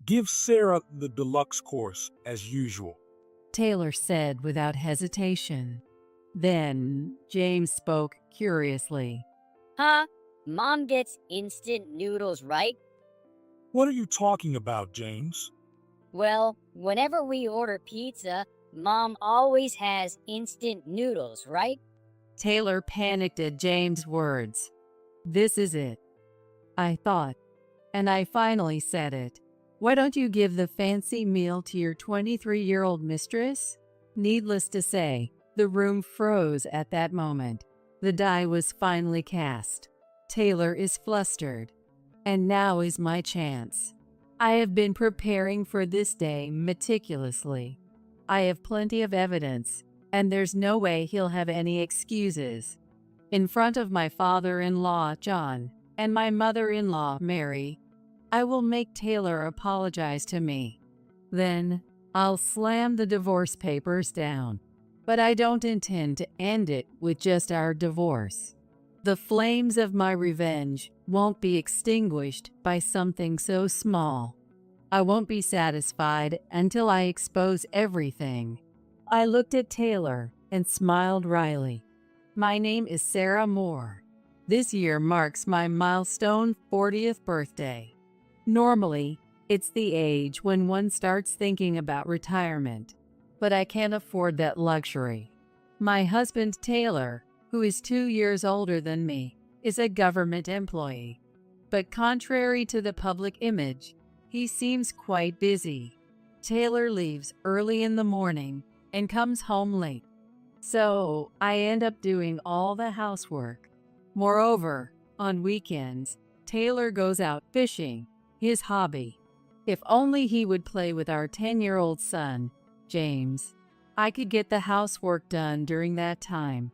Give Sarah the deluxe course as usual. Taylor said without hesitation. Then James spoke curiously. Huh? Mom gets instant noodles, right? What are you talking about, James? Well, whenever we order pizza, Mom always has instant noodles, right? Taylor panicked at James' words. This is it, I thought, and I finally said it. Why don't you give the fancy meal to your 23-year-old mistress? Needless to say, the room froze at that moment. The die was finally cast. Taylor is flustered, and now is my chance. I have been preparing for this day meticulously. I have plenty of evidence, and there's no way he'll have any excuses. In front of my father-in-law, John, and my mother-in-law, Mary, I will make Taylor apologize to me. Then I'll slam the divorce papers down. But I don't intend to end it with just our divorce. The flames of my revenge won't be extinguished by something so small. I won't be satisfied until I expose everything. I looked at Taylor and smiled wryly. My name is Sarah Moore. This year marks my milestone 40th birthday. Normally, it's the age when one starts thinking about retirement, but I can't afford that luxury. My husband, Taylor, who is 2 years older than me, is a government employee. But contrary to the public image, he seems quite busy. Taylor leaves early in the morning and comes home late. So I end up doing all the housework. Moreover, on weekends, Taylor goes out fishing, his hobby. If only he would play with our 10-year-old son, James. I could get the housework done during that time,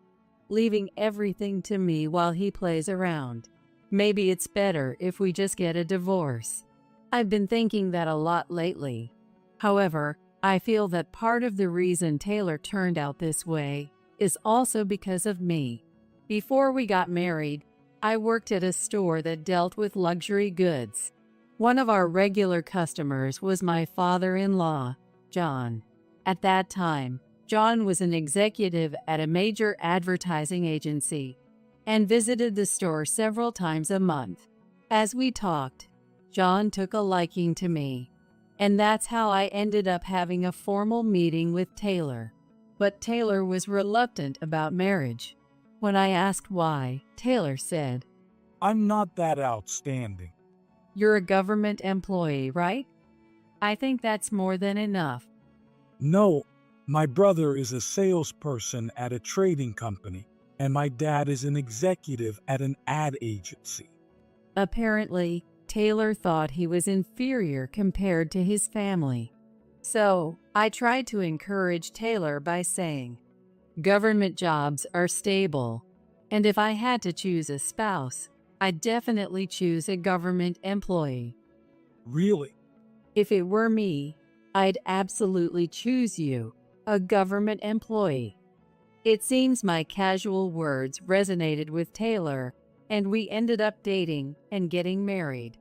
leaving everything to me while he plays around. Maybe it's better if we just get a divorce. I've been thinking that a lot lately. However, I feel that part of the reason Taylor turned out this way is also because of me. Before we got married, I worked at a store that dealt with luxury goods. One of our regular customers was my father-in-law, John. At that time, John was an executive at a major advertising agency and visited the store several times a month. As we talked, John took a liking to me, and that's how I ended up having a formal meeting with Taylor. But Taylor was reluctant about marriage. When I asked why, Taylor said, I'm not that outstanding. You're a government employee, right? I think that's more than enough. No, my brother is a salesperson at a trading company, and my dad is an executive at an ad agency. Apparently, Taylor thought he was inferior compared to his family. So, I tried to encourage Taylor by saying, government jobs are stable, and if I had to choose a spouse, I'd definitely choose a government employee. Really? If it were me, I'd absolutely choose you, a government employee. It seems my casual words resonated with Taylor, and we ended up dating and getting married.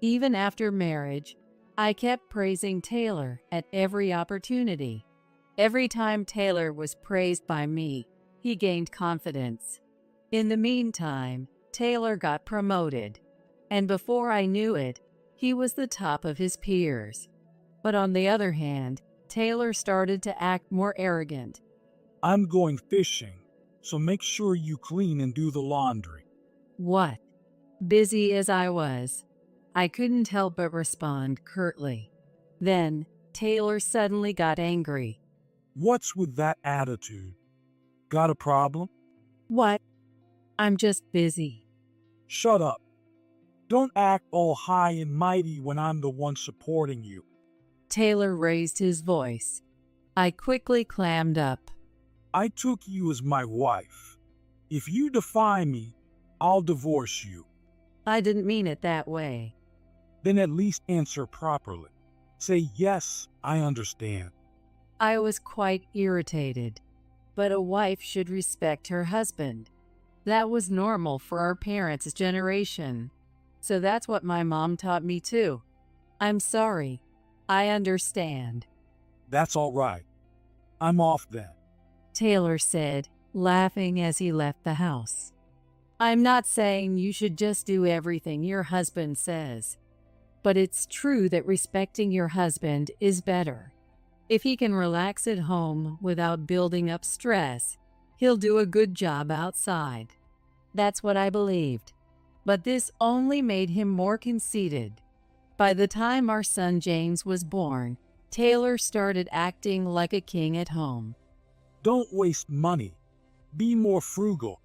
Even after marriage, I kept praising Taylor at every opportunity. Every time Taylor was praised by me, he gained confidence. In the meantime, Taylor got promoted, and before I knew it, he was the top of his peers. But on the other hand, Taylor started to act more arrogant. I'm going fishing, so make sure you clean and do the laundry. What? Busy as I was, I couldn't help but respond curtly. Then, Taylor suddenly got angry. What's with that attitude? Got a problem? What? I'm just busy. Shut up. Don't act all high and mighty when I'm the one supporting you. Taylor raised his voice. I quickly clammed up. I took you as my wife. If you defy me, I'll divorce you. I didn't mean it that way. Then at least answer properly. Say, yes, I understand. I was quite irritated. But a wife should respect her husband. That was normal for our parents' generation. So that's what my mom taught me too. I'm sorry, I understand, That's all right. I'm off then. Taylor said, laughing as he left the house. I'm not saying you should just do everything your husband says, but it's true that respecting your husband is better. If he can relax at home without building up stress, he'll do a good job outside. That's what I believed. But this only made him more conceited. By the time our son James was born, Taylor started acting like a king at home. Don't waste money. Be more frugal.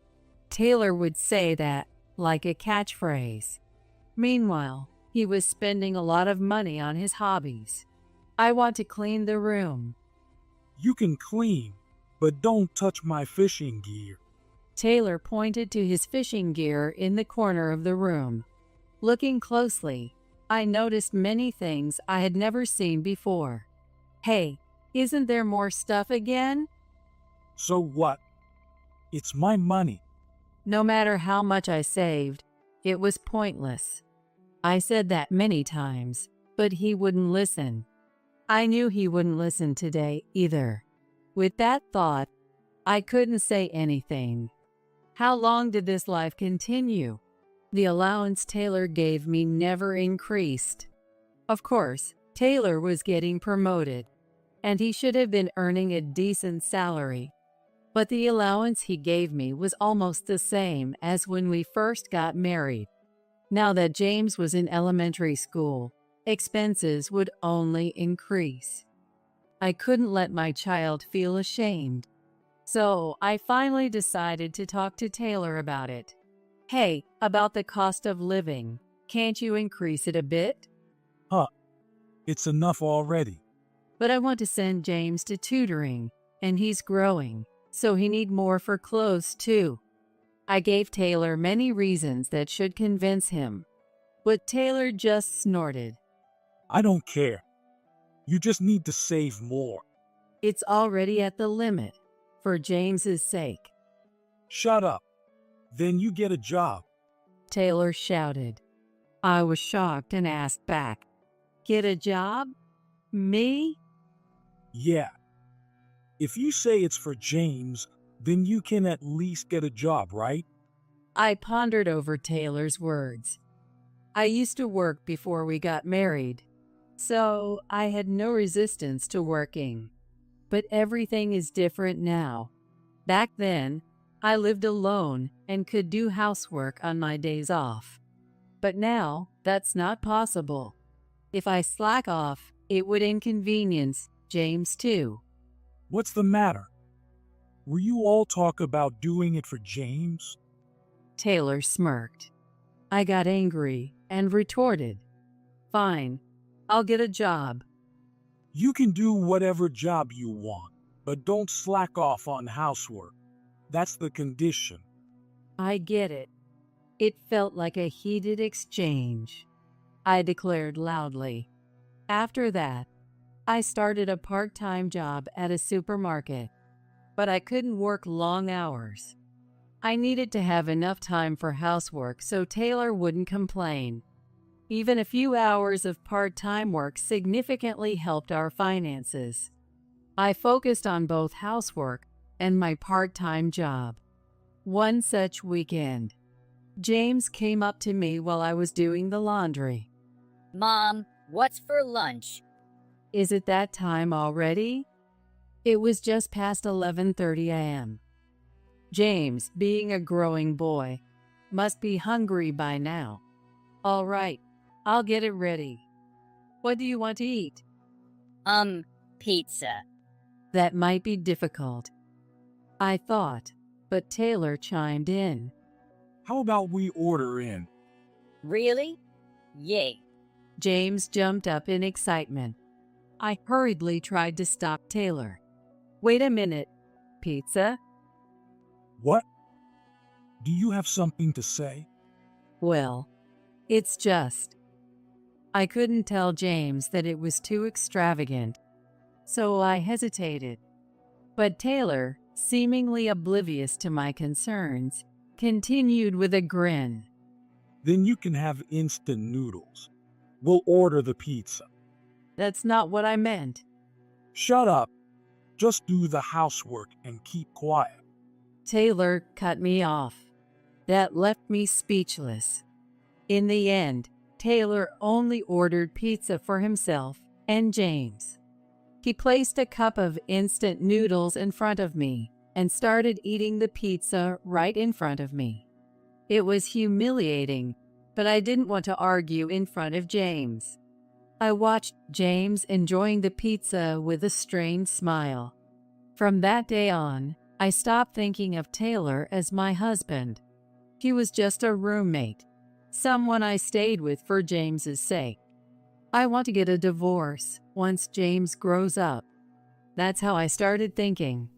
Taylor would say that like a catchphrase. Meanwhile, he was spending a lot of money on his hobbies. I want to clean the room. You can clean, but don't touch my fishing gear. Taylor pointed to his fishing gear in the corner of the room. Looking closely, I noticed many things I had never seen before. Hey, isn't there more stuff again? So what? It's my money. No matter how much I saved, it was pointless. I said that many times, but he wouldn't listen. I knew he wouldn't listen today either. With that thought, I couldn't say anything. How long did this life continue? The allowance Taylor gave me never increased. Of course, Taylor was getting promoted, and he should have been earning a decent salary. But the allowance he gave me was almost the same as when we first got married. Now that James was in elementary school, expenses would only increase. I couldn't let my child feel ashamed. So I finally decided to talk to Taylor about it. Hey, about the cost of living, can't you increase it a bit? It's enough already. But I want to send James to tutoring, and he's growing, so he need more for clothes too. I gave Taylor many reasons that should convince him, but Taylor just snorted. I don't care. You just need to save more. It's already at the limit, for James's sake. Shut up. Then you get a job. Taylor shouted. I was shocked and asked back, Get a job? Me? Yeah. If you say it's for James, then you can at least get a job, right? I pondered over Taylor's words. I used to work before we got married, so I had no resistance to working. But everything is different now. Back then, I lived alone and could do housework on my days off. But now, that's not possible. If I slack off, it would inconvenience James too. What's the matter? Were you all talk about doing it for James? Taylor smirked. I got angry and retorted, Fine, I'll get a job. You can do whatever job you want, but don't slack off on housework. That's the condition. I get it. It felt like a heated exchange. I declared loudly. After that, I started a part-time job at a supermarket, but I couldn't work long hours. I needed to have enough time for housework so Taylor wouldn't complain. Even a few hours of part-time work significantly helped our finances. I focused on both housework and my part-time job. One such weekend, James came up to me while I was doing the laundry. Mom, what's for lunch? Is it that time already? It was just past 11:30 a.m. James, being a growing boy, must be hungry by now. All right, I'll get it ready. What do you want to eat? Pizza. That might be difficult, I thought, but Taylor chimed in. How about we order in? Really? Yay. James jumped up in excitement. I hurriedly tried to stop Taylor. Wait a minute. Pizza? What? Do you have something to say? Well, it's just. I couldn't tell James that it was too extravagant, so I hesitated. But Taylor, seemingly oblivious to my concerns, continued with a grin. Then you can have instant noodles. We'll order the pizza. That's not what I meant. Shut up. Just do the housework and keep quiet. Taylor cut me off. That left me speechless. In the end, Taylor only ordered pizza for himself and James. He placed a cup of instant noodles in front of me and started eating the pizza right in front of me. It was humiliating, but I didn't want to argue in front of James. I watched James enjoying the pizza with a strained smile. From that day on, I stopped thinking of Taylor as my husband. He was just a roommate, someone I stayed with for James's sake. I want to get a divorce once James grows up. That's how I started thinking.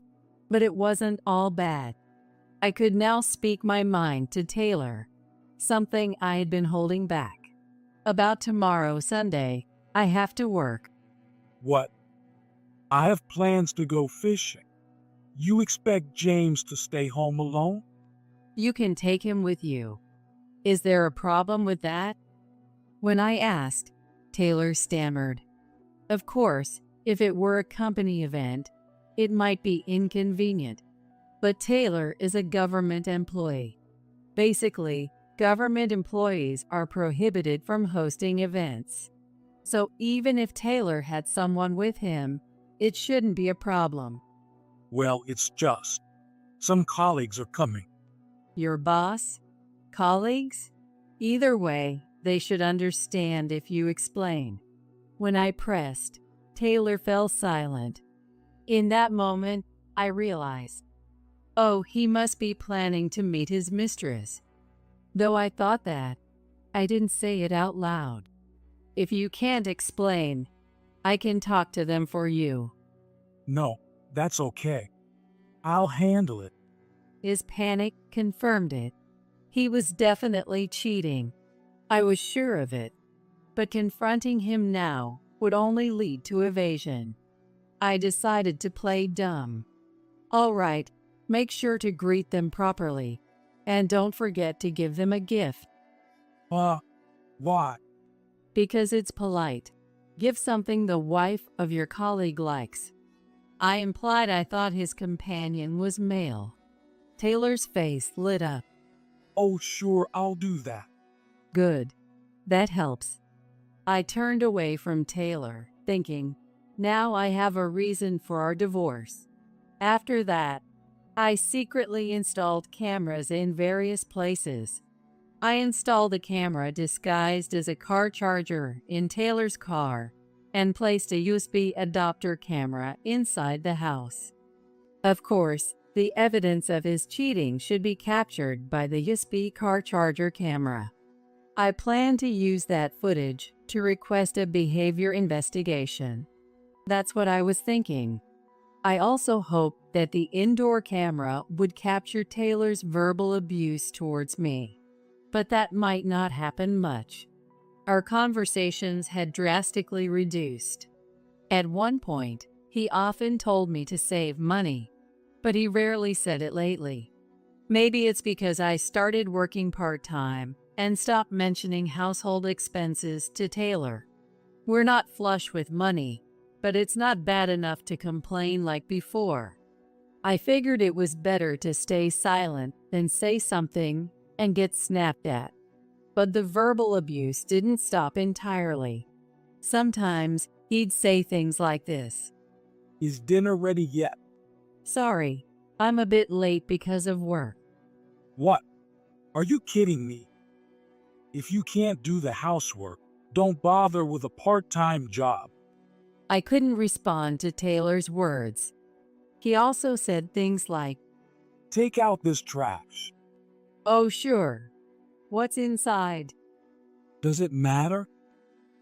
But it wasn't all bad. I could now speak my mind to Taylor, something I had been holding back. About tomorrow, Sunday, I have to work. What? I have plans to go fishing. You expect James to stay home alone? You can take him with you. Is there a problem with that? When I asked, Taylor stammered. Of course, if it were a company event, it might be inconvenient. But Taylor is a government employee. Basically, government employees are prohibited from hosting events. So even if Taylor had someone with him, it shouldn't be a problem. Well, it's just. Some colleagues are coming. Your boss? Colleagues? Either way, they should understand if you explain. When I pressed, Taylor fell silent. In that moment, I realized, oh, he must be planning to meet his mistress. Though I thought that, I didn't say it out loud. If you can't explain, I can talk to them for you. No, that's okay. I'll handle it. His panic confirmed it. He was definitely cheating. I was sure of it. But confronting him now would only lead to evasion. I decided to play dumb. All right, make sure to greet them properly. And don't forget to give them a gift. Why? Because it's polite. Give something the wife of your colleague likes. I implied I thought his companion was male. Taylor's face lit up. Oh, sure, I'll do that. Good. That helps. I turned away from Taylor, thinking, now I have a reason for our divorce. After that, I secretly installed cameras in various places. I installed a camera disguised as a car charger in Taylor's car and placed a USB adapter camera inside the house. Of course, the evidence of his cheating should be captured by the USB car charger camera. I plan to use that footage to request a behavior investigation. That's what I was thinking. I also hoped that the indoor camera would capture Taylor's verbal abuse towards me. But that might not happen much. Our conversations had drastically reduced. At one point, he often told me to save money, but he rarely said it lately. Maybe it's because I started working part-time and stopped mentioning household expenses to Taylor. We're not flush with money, but it's not bad enough to complain like before. I figured it was better to stay silent than say something and get snapped at. But the verbal abuse didn't stop entirely. Sometimes he'd say things like this. Is dinner ready yet? Sorry, I'm a bit late because of work. What? Are you kidding me? If you can't do the housework, don't bother with a part-time job. I couldn't respond to Taylor's words. He also said things like, Take out this trash. oh sure. What's inside? Does it matter?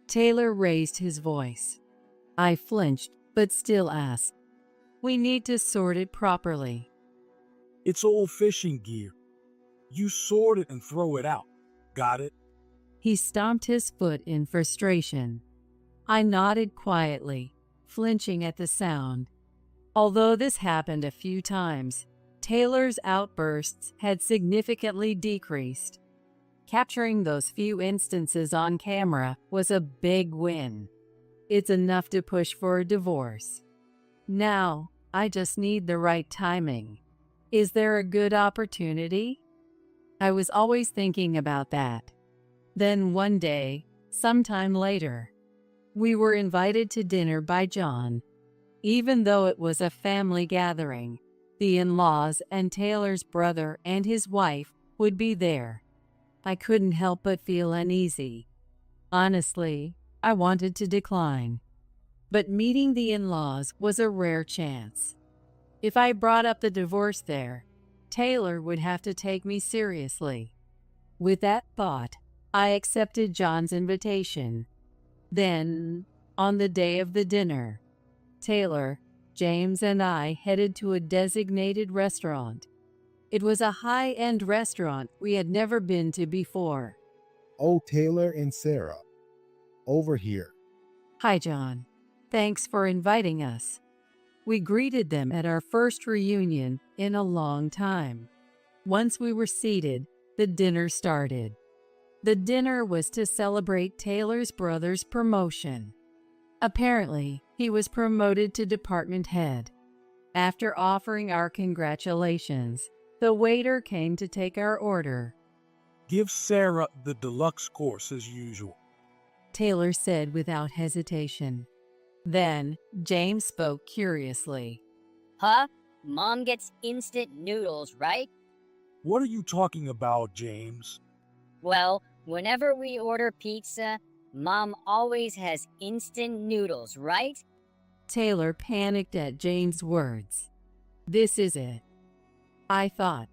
Taylor raised his voice. I flinched, but still asked, we need to sort it properly. It's old fishing gear. You sort it and throw it out. Got it? He stomped his foot in frustration. I nodded quietly, flinching at the sound. Although this happened a few times, Taylor's outbursts had significantly decreased. Capturing those few instances on camera was a big win. It's enough to push for a divorce. Now, I just need the right timing. Is there a good opportunity? I was always thinking about that. Then one day, sometime later, we were invited to dinner by John. Even though it was a family gathering, the in-laws and Taylor's brother and his wife would be there. I couldn't help but feel uneasy. Honestly, I wanted to decline. But meeting the in-laws was a rare chance. If I brought up the divorce there, Taylor would have to take me seriously. With that thought, I accepted John's invitation. Then, on the day of the dinner, Taylor, James, and I headed to a designated restaurant. It was a high-end restaurant we had never been to before. Oh, Taylor and Sarah, over here. Hi, John. Thanks for inviting us. We greeted them at our first reunion in a long time. Once we were seated, the dinner started. The dinner was to celebrate Taylor's brother's promotion. Apparently, he was promoted to department head. After offering our congratulations, the waiter came to take our order. Give Sarah the deluxe course as usual. Taylor said without hesitation. Then, James spoke curiously. Huh? Mom gets instant noodles, right? What are you talking about, James? Well, whenever we order pizza, Mom always has instant noodles, right? Taylor panicked at James' words. This is it, I thought,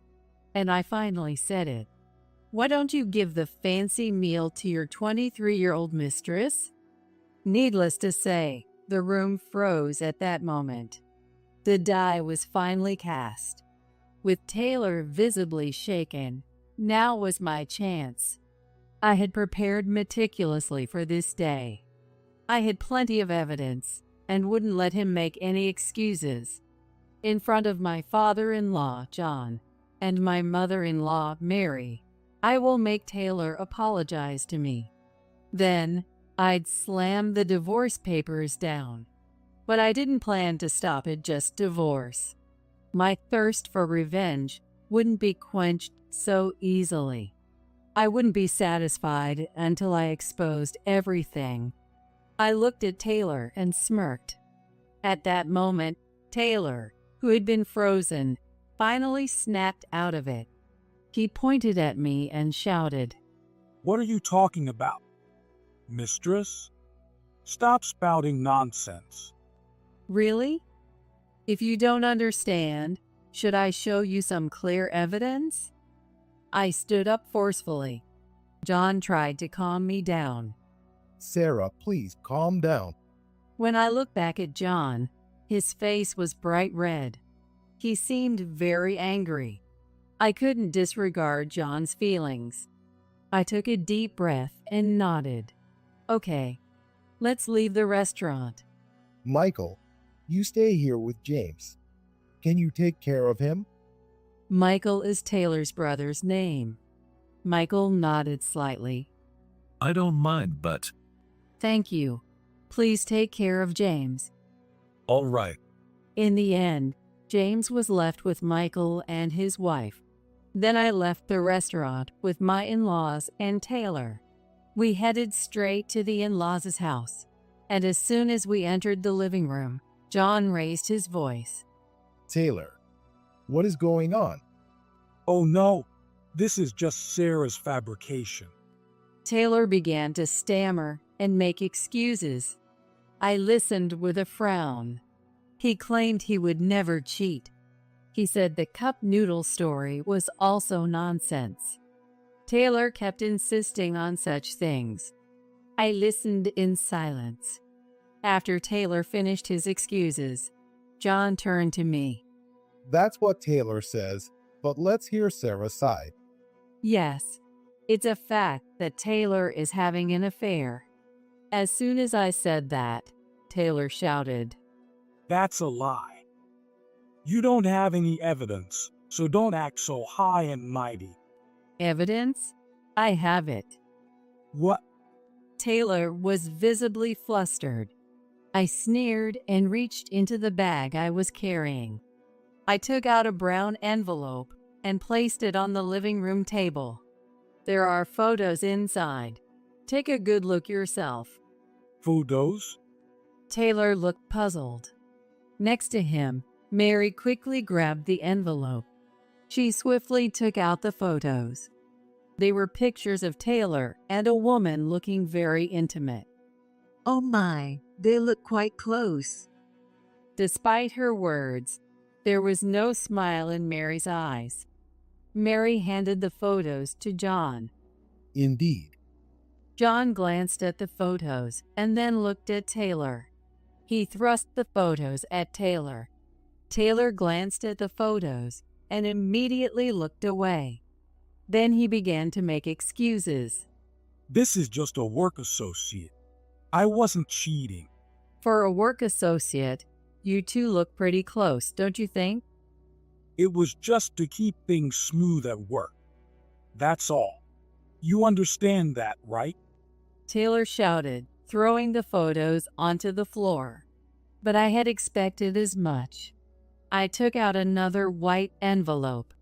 and I finally said it. Why don't you give the fancy meal to your 23-year-old mistress? Needless to say, the room froze at that moment. The die was finally cast. With Taylor visibly shaken, now was my chance. I had prepared meticulously for this day. I had plenty of evidence and wouldn't let him make any excuses. In front of my father-in-law, John, and my mother-in-law, Mary, I will make Taylor apologize to me. Then, I'd slam the divorce papers down. But I didn't plan to stop at just divorce. My thirst for revenge wouldn't be quenched so easily. I wouldn't be satisfied until I exposed everything. I looked at Taylor and smirked. At that moment, Taylor, who had been frozen, finally snapped out of it. He pointed at me and shouted, What are you talking about? Mistress? Stop spouting nonsense. Really? If you don't understand, should I show you some clear evidence? I stood up forcefully. John tried to calm me down. Sarah, please calm down. When I looked back at John, his face was bright red. He seemed very angry. I couldn't disregard John's feelings. I took a deep breath and nodded. Okay, let's leave the restaurant. Michael, you stay here with James. Can you take care of him? Michael is Taylor's brother's name. Michael nodded slightly. I don't mind, but Thank you. Please take care of James. all right. In the end, James was left with Michael and his wife. Then I left the restaurant with my in-laws and Taylor. We headed straight to the in-laws' house, and as soon as we entered the living room, John raised his voice. Taylor, what is going on? Oh no, this is just Sarah's fabrication. Taylor began to stammer and make excuses. I listened with a frown. He claimed he would never cheat. He said the cup noodle story was also nonsense. Taylor kept insisting on such things. I listened in silence. After Taylor finished his excuses, John turned to me. That's what Taylor says, but let's hear Sarah's side. Yes, it's a fact that Taylor is having an affair. As soon as I said that, Taylor shouted, That's a lie. You don't have any evidence, so don't act so high and mighty. Evidence? I have it. What? Taylor was visibly flustered. I sneered and reached into the bag I was carrying. I took out a brown envelope and placed it on the living room table. There are photos inside. Take a good look yourself. Photos? Taylor looked puzzled. Next to him, Mary quickly grabbed the envelope. She swiftly took out the photos. They were pictures of Taylor and a woman looking very intimate. Oh my, they look quite close. Despite her words, there was no smile in Mary's eyes. Mary handed the photos to John. Indeed. John glanced at the photos and then looked at Taylor. He thrust the photos at Taylor. Taylor glanced at the photos and immediately looked away. Then he began to make excuses. This is just a work associate. I wasn't cheating. For a work associate, you two look pretty close, don't you think? It was just to keep things smooth at work. That's all. You understand that, right? Taylor shouted, throwing the photos onto the floor. But I had expected as much. I took out another white envelope.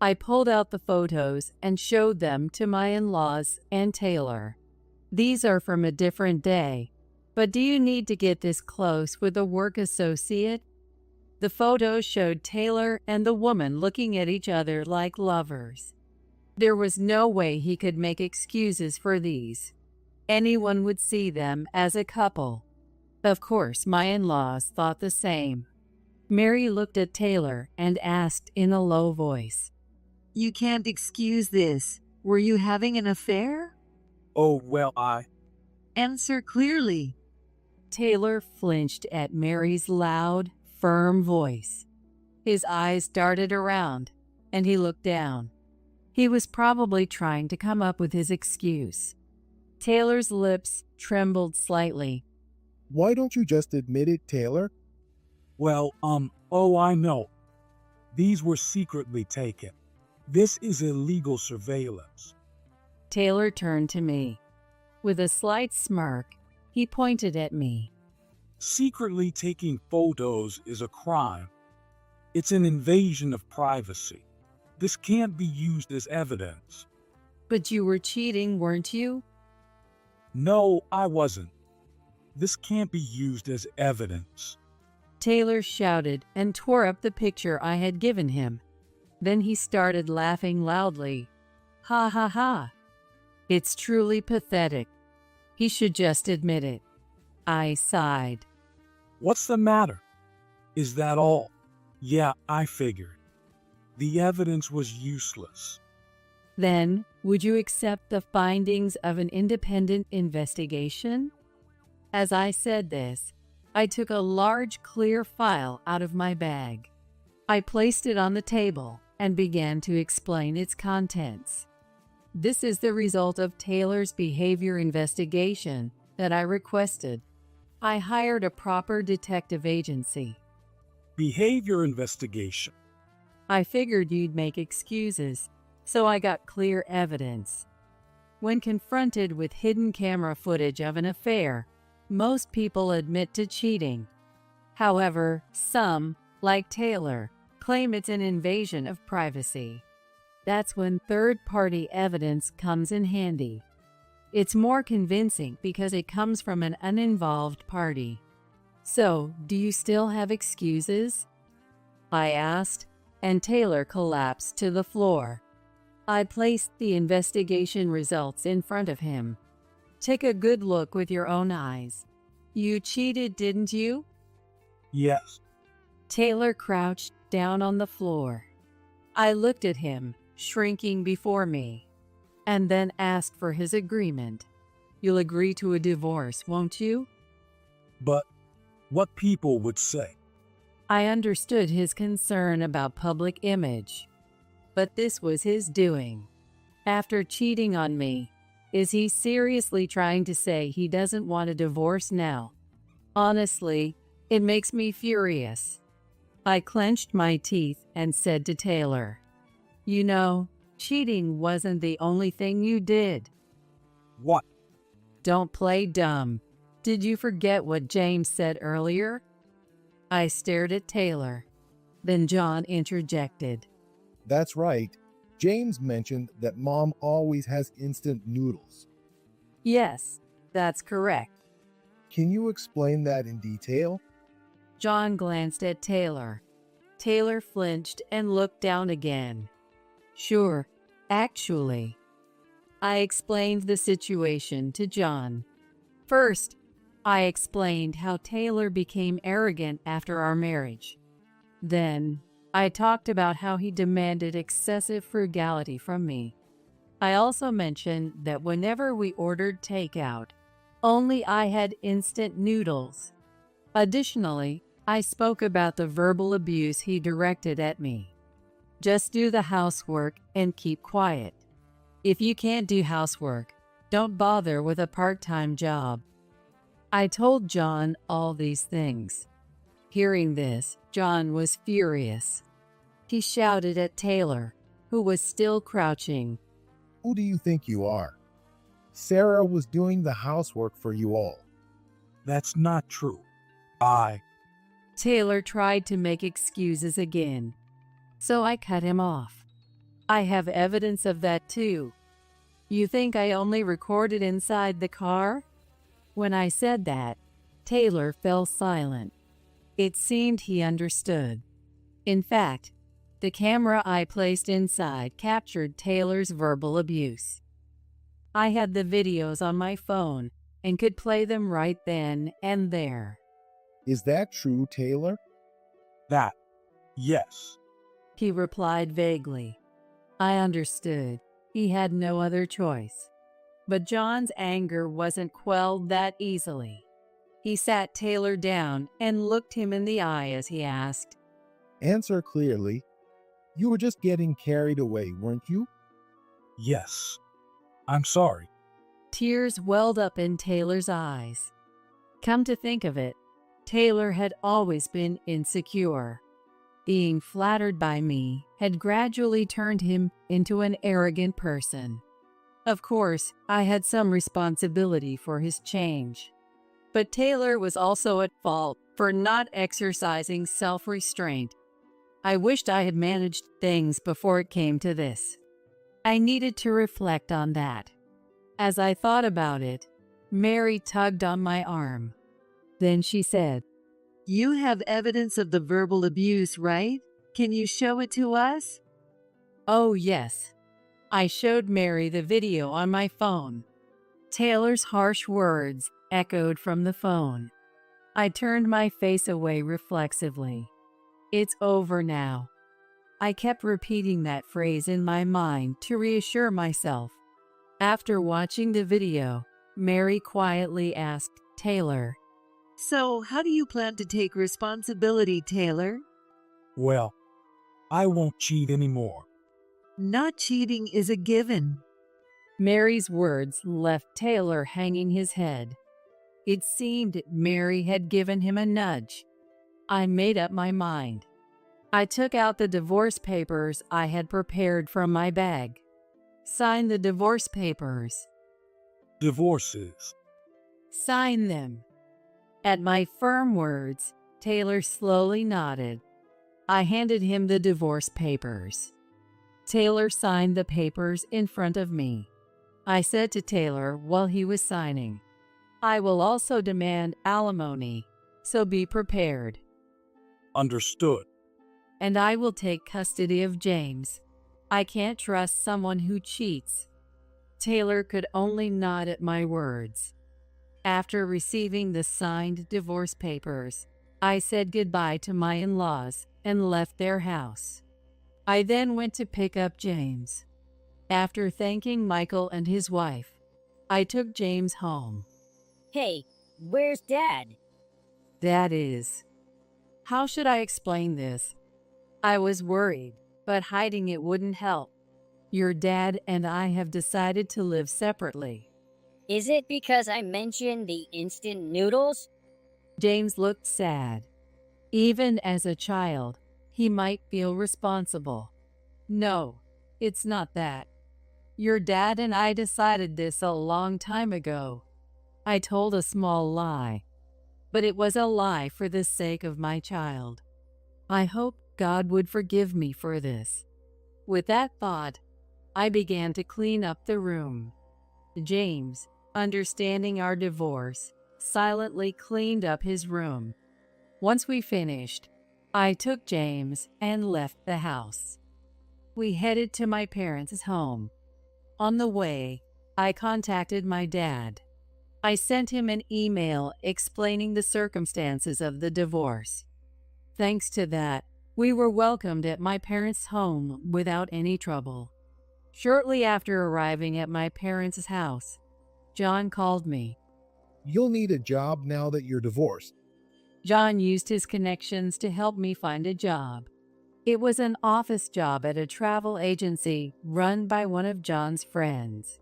I pulled out the photos and showed them to my in-laws and Taylor. These are from a different day, but do you need to get this close with a work associate? The photos showed Taylor and the woman looking at each other like lovers. There was no way he could make excuses for these. Anyone would see them as a couple. Of course, my in-laws thought the same. Mary looked at Taylor and asked in a low voice, You can't excuse this. Were you having an affair? Oh, well, Answer clearly. Taylor flinched at Mary's loud, firm voice. His eyes darted around, and he looked down. He was probably trying to come up with his excuse. Taylor's lips trembled slightly. Why don't you just admit it, Taylor? Well, I know. These were secretly taken. This is illegal surveillance. Taylor turned to me. With a slight smirk, he pointed at me. Secretly taking photos is a crime. It's an invasion of privacy. This can't be used as evidence. But you were cheating, weren't you? No, I wasn't. This can't be used as evidence. Taylor shouted and tore up the picture I had given him. Then he started laughing loudly. Ha ha ha. It's truly pathetic. He should just admit it. I sighed. What's the matter? Is that all? Yeah, I figured. The evidence was useless. Then, would you accept the findings of an independent investigation? As I said this, I took a large clear file out of my bag. I placed it on the table and began to explain its contents. This is the result of Taylor's behavior investigation that I requested. I hired a proper detective agency. Behavior investigation. I figured you'd make excuses, so I got clear evidence. When confronted with hidden camera footage of an affair, most people admit to cheating. However, some, like Taylor, claim it's an invasion of privacy. That's when third-party evidence comes in handy. It's more convincing because it comes from an uninvolved party. So, do you still have excuses? I asked, and Taylor collapsed to the floor. I placed the investigation results in front of him. Take a good look with your own eyes. You cheated, didn't you? Yes. Taylor crouched down on the floor. I looked at him, shrinking before me, and then asked for his agreement. You'll agree to a divorce, won't you? But what people would say. I understood his concern about public image. But this was his doing. After cheating on me, is he seriously trying to say he doesn't want a divorce now? Honestly, it makes me furious. I clenched my teeth and said to Taylor, You know, cheating wasn't the only thing you did. What? Don't play dumb. Did you forget what James said earlier? I stared at Taylor. Then John interjected. That's right. James mentioned that Mom always has instant noodles. Yes, that's correct. Can you explain that in detail? John glanced at Taylor. Taylor flinched and looked down again. Sure, actually. I explained the situation to John. First, I explained how Taylor became arrogant after our marriage. Then, I talked about how he demanded excessive frugality from me. I also mentioned that whenever we ordered takeout, only I had instant noodles. Additionally, I spoke about the verbal abuse he directed at me. Just do the housework and keep quiet. If you can't do housework, don't bother with a part-time job. I told John all these things. Hearing this, John was furious. He shouted at Taylor, who was still crouching. Who do you think you are? Sarah was doing the housework for you all. That's not true. Taylor tried to make excuses again, so I cut him off. I have evidence of that too. You think I only recorded inside the car? When I said that, Taylor fell silent. It seemed he understood. In fact, the camera I placed inside captured Taylor's verbal abuse. I had the videos on my phone and could play them right then and there. Is that true, Taylor? Yes. He replied vaguely. I understood. He had no other choice. But John's anger wasn't quelled that easily. He sat Taylor down and looked him in the eye as he asked, Answer clearly. You were just getting carried away, weren't you? Yes. I'm sorry. Tears welled up in Taylor's eyes. Come to think of it, Taylor had always been insecure. Being flattered by me had gradually turned him into an arrogant person. Of course, I had some responsibility for his change. But Taylor was also at fault for not exercising self-restraint. I wished I had managed things before it came to this. I needed to reflect on that. As I thought about it, Mary tugged on my arm. Then she said, You have evidence of the verbal abuse, right? Can you show it to us? Oh, yes. I showed Mary the video on my phone. Taylor's harsh words echoed from the phone. I turned my face away reflexively. It's over now. I kept repeating that phrase in my mind to reassure myself. After watching the video, Mary quietly asked Taylor, So, how do you plan to take responsibility, Taylor? Well, I won't cheat anymore. Not cheating is a given. Mary's words left Taylor hanging his head. It seemed Mary had given him a nudge. I made up my mind. I took out the divorce papers I had prepared from my bag. Sign the divorce papers. Divorces. Sign them. At my firm words, Taylor slowly nodded. I handed him the divorce papers. Taylor signed the papers in front of me. I said to Taylor while he was signing, I will also demand alimony, so be prepared. Understood. And I will take custody of James. I can't trust someone who cheats. Taylor could only nod at my words. After receiving the signed divorce papers, I said goodbye to my in-laws and left their house. I then went to pick up James. After thanking Michael and his wife, I took James home. Hey, where's Dad? That is. How should I explain this? I was worried, but hiding it wouldn't help. Your dad and I have decided to live separately. Is it because I mentioned the instant noodles? James looked sad. Even as a child, he might feel responsible. No, it's not that. Your dad and I decided this a long time ago. I told a small lie, but it was a lie for the sake of my child. I hope God would forgive me for this. With that thought, I began to clean up the room. James, understanding our divorce, silently cleaned up his room. Once we finished, I took James and left the house. We headed to my parents' home. On the way, I contacted my dad. I sent him an email explaining the circumstances of the divorce. Thanks to that, we were welcomed at my parents' home without any trouble. Shortly after arriving at my parents' house, John called me. You'll need a job now that you're divorced. John used his connections to help me find a job. It was an office job at a travel agency run by one of John's friends.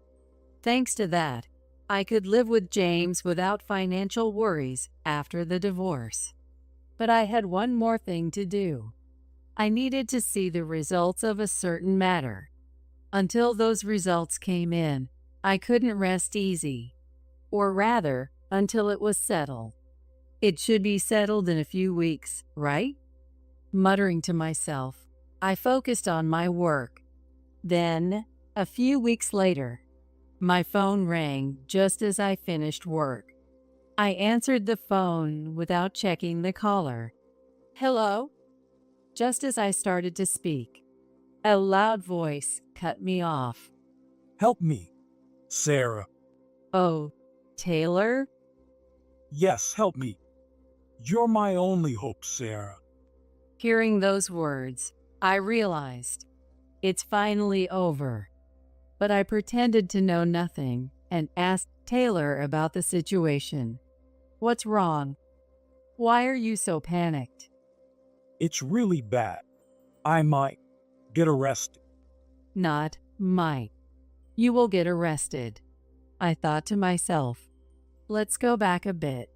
Thanks to that, I could live with James without financial worries after the divorce. But I had one more thing to do. I needed to see the results of a certain matter. Until those results came in, I couldn't rest easy. Or rather, until it was settled. It should be settled in a few weeks, right? Muttering to myself, I focused on my work. Then, a few weeks later, my phone rang just as I finished work. I answered the phone without checking the caller. Hello? Just as I started to speak, a loud voice cut me off. Help me, Sarah. Oh, Taylor? Yes, help me. You're my only hope, Sarah. Hearing those words, I realized it's finally over. But I pretended to know nothing and asked Taylor about the situation. What's wrong? Why are you so panicked? It's really bad. I might get arrested. Not might. You will get arrested. I thought to myself. Let's go back a bit.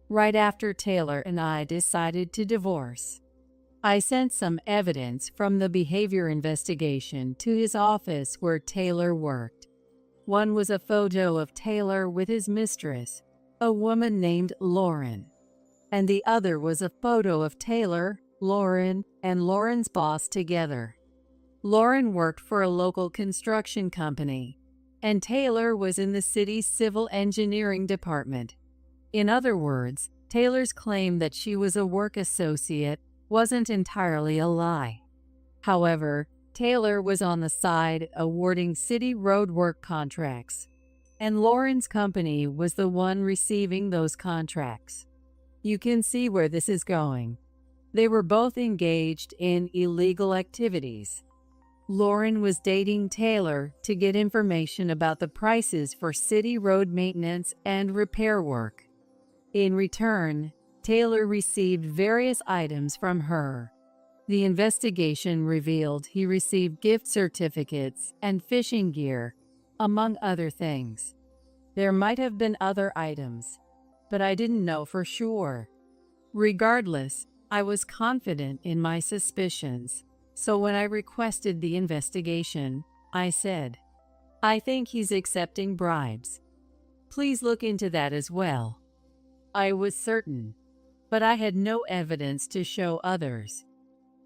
Right after Taylor and I decided to divorce, I sent some evidence from the behavior investigation to his office where Taylor worked. One was a photo of Taylor with his mistress, a woman named Lauren, and the other was a photo of Taylor, Lauren, and Lauren's boss together. Lauren worked for a local construction company, and Taylor was in the city's civil engineering department. In other words, Taylor's claim that she was a work associate wasn't entirely a lie. However, Taylor was on the side awarding city road work contracts, and Lauren's company was the one receiving those contracts. You can see where this is going. They were both engaged in illegal activities. Lauren was dating Taylor to get information about the prices for city road maintenance and repair work. In return, Taylor received various items from her. The investigation revealed he received gift certificates and fishing gear, among other things. There might have been other items, but I didn't know for sure. Regardless, I was confident in my suspicions, so when I requested the investigation, I said, I think he's accepting bribes. Please look into that as well. I was certain, but I had no evidence to show others.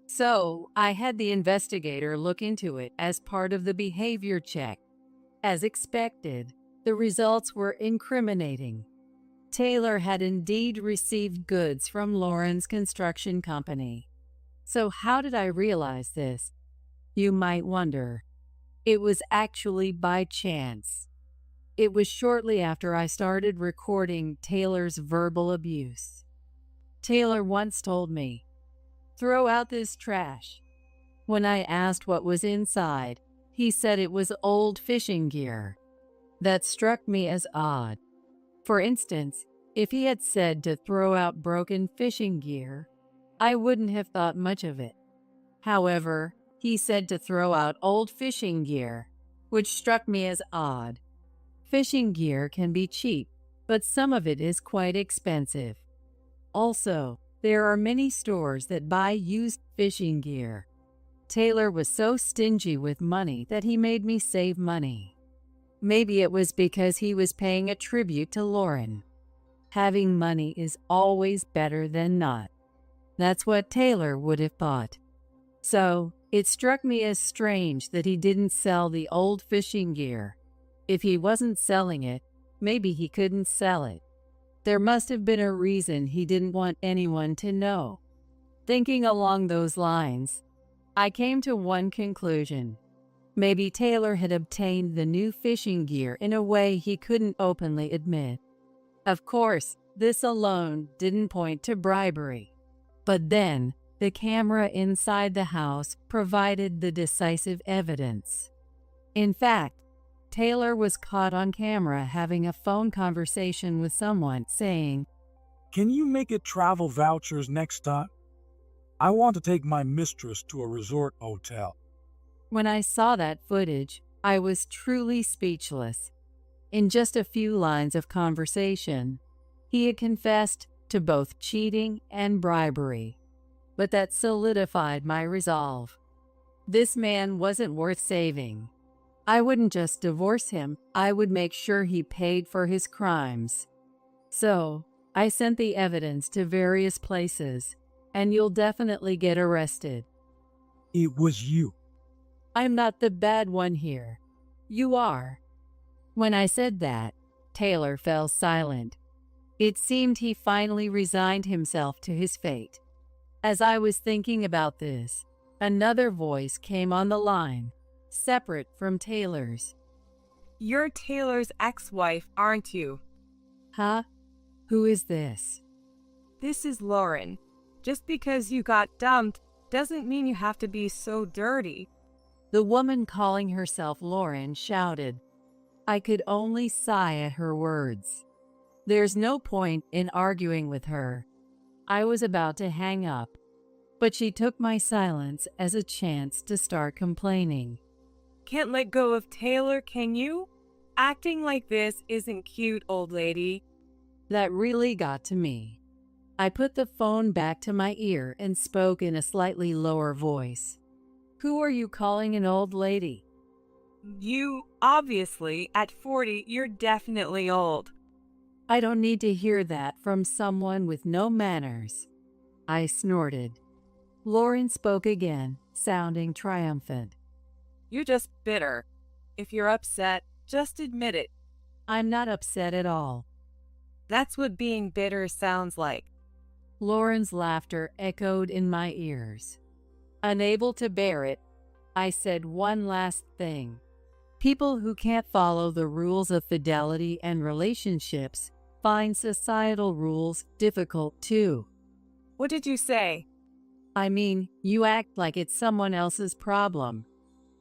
So I had the investigator look into it as part of the behavior check. As expected, the results were incriminating. Taylor had indeed received goods from Lauren's construction company. So how did I realize this? You might wonder. It was actually by chance. It was shortly after I started recording Taylor's verbal abuse. Taylor once told me, "Throw out this trash." When I asked what was inside, he said it was old fishing gear. That struck me as odd. For instance, if he had said to throw out broken fishing gear, I wouldn't have thought much of it. However, he said to throw out old fishing gear, which struck me as odd. Fishing gear can be cheap, but some of it is quite expensive. Also, there are many stores that buy used fishing gear. Taylor was so stingy with money that he made me save money. Maybe it was because he was paying a tribute to Lauren. Having money is always better than not. That's what Taylor would have thought. So, it struck me as strange that he didn't sell the old fishing gear. If he wasn't selling it, maybe he couldn't sell it. There must have been a reason he didn't want anyone to know. Thinking along those lines, I came to one conclusion. Maybe Taylor had obtained the new fishing gear in a way he couldn't openly admit. Of course, this alone didn't point to bribery. But then, the camera inside the house provided the decisive evidence. In fact, Taylor was caught on camera having a phone conversation with someone saying, "Can you make it travel vouchers next time? I want to take my mistress to a resort hotel." When I saw that footage, I was truly speechless. In just a few lines of conversation, he had confessed to both cheating and bribery. But that solidified my resolve. This man wasn't worth saving. I wouldn't just divorce him, I would make sure he paid for his crimes. So, I sent the evidence to various places, and you'll definitely get arrested. It was you. I'm not the bad one here. You are. When I said that, Taylor fell silent. It seemed he finally resigned himself to his fate. As I was thinking about this, another voice came on the line, separate from Taylor's. "You're Taylor's ex-wife, aren't you?" Huh? Who is this? "This is Lauren. Just because you got dumped doesn't mean you have to be so dirty." The woman calling herself Lauren shouted. I could only sigh at her words. There's no point in arguing with her. I was about to hang up, but she took my silence as a chance to start complaining. "Can't let go of Taylor, can you? Acting like this isn't cute, old lady." That really got to me. I put the phone back to my ear and spoke in a slightly lower voice. Who are you calling an old lady? "You, obviously, at 40, you're definitely old." I don't need to hear that from someone with no manners. I snorted. Lauren spoke again, sounding triumphant. "You're just bitter. If you're upset, just admit it." I'm not upset at all. "That's what being bitter sounds like." Lauren's laughter echoed in my ears. Unable to bear it, I said one last thing. People who can't follow the rules of fidelity and relationships find societal rules difficult too. "What did you say?" I mean, you act like it's someone else's problem.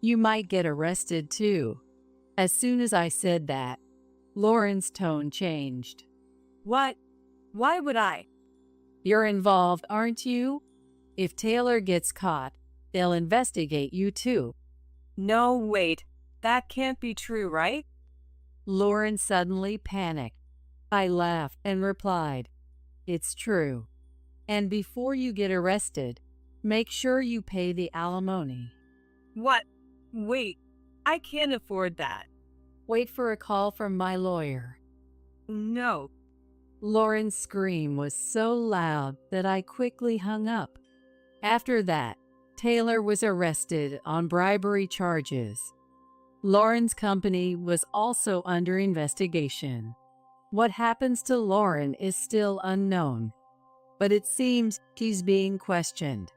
You might get arrested too. As soon as I said that, Lauren's tone changed. "What? Why would I?" You're involved, aren't you? If Taylor gets caught, they'll investigate you too. "No, wait. That can't be true, right?" Lauren suddenly panicked. I laughed and replied, It's true. And before you get arrested, make sure you pay the alimony. "What? Wait. I can't afford that." Wait for a call from my lawyer. "No." Lauren's scream was so loud that I quickly hung up. After that, Taylor was arrested on bribery charges. Lauren's company was also under investigation. What happens to Lauren is still unknown, but it seems she's being questioned.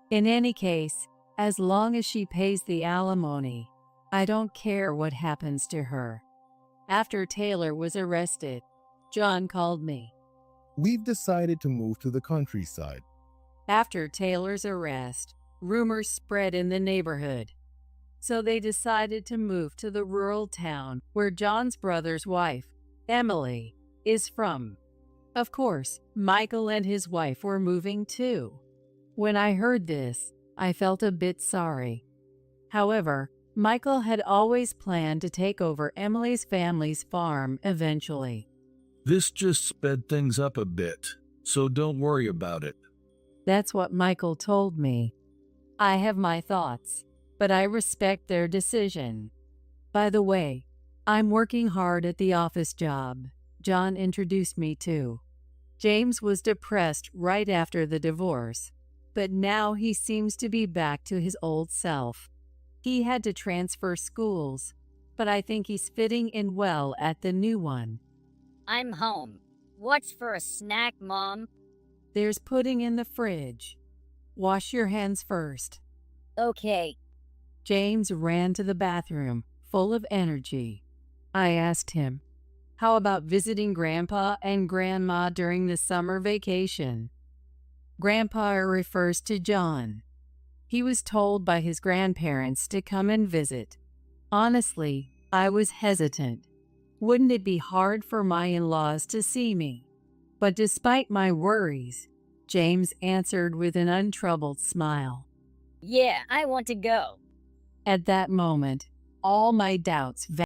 In any case, as long as she pays the alimony, I don't care what happens to her. After Taylor was arrested, John called me. We've decided to move to the countryside. After Taylor's arrest, rumors spread in the neighborhood. So they decided to move to the rural town where John's brother's wife, Emily, is from. Of course, Michael and his wife were moving too. When I heard this, I felt a bit sorry. However, Michael had always planned to take over Emily's family's farm eventually. This just sped things up a bit, so don't worry about it. That's what Michael told me. I have my thoughts, but I respect their decision. By the way, I'm working hard at the office job John introduced me to. James was depressed right after the divorce, but now he seems to be back to his old self. He had to transfer schools, but I think he's fitting in well at the new one. I'm home. What's for a snack, Mom? There's pudding in the fridge. Wash your hands first. Okay. James ran to the bathroom, full of energy. I asked him, "How about visiting Grandpa and Grandma during the summer vacation?" Grandpa refers to John. He was told by his grandparents to come and visit. Honestly, I was hesitant. Wouldn't it be hard for my in-laws to see me? But despite my worries, James answered with an untroubled smile. Yeah, I want to go. At that moment, all my doubts vanished.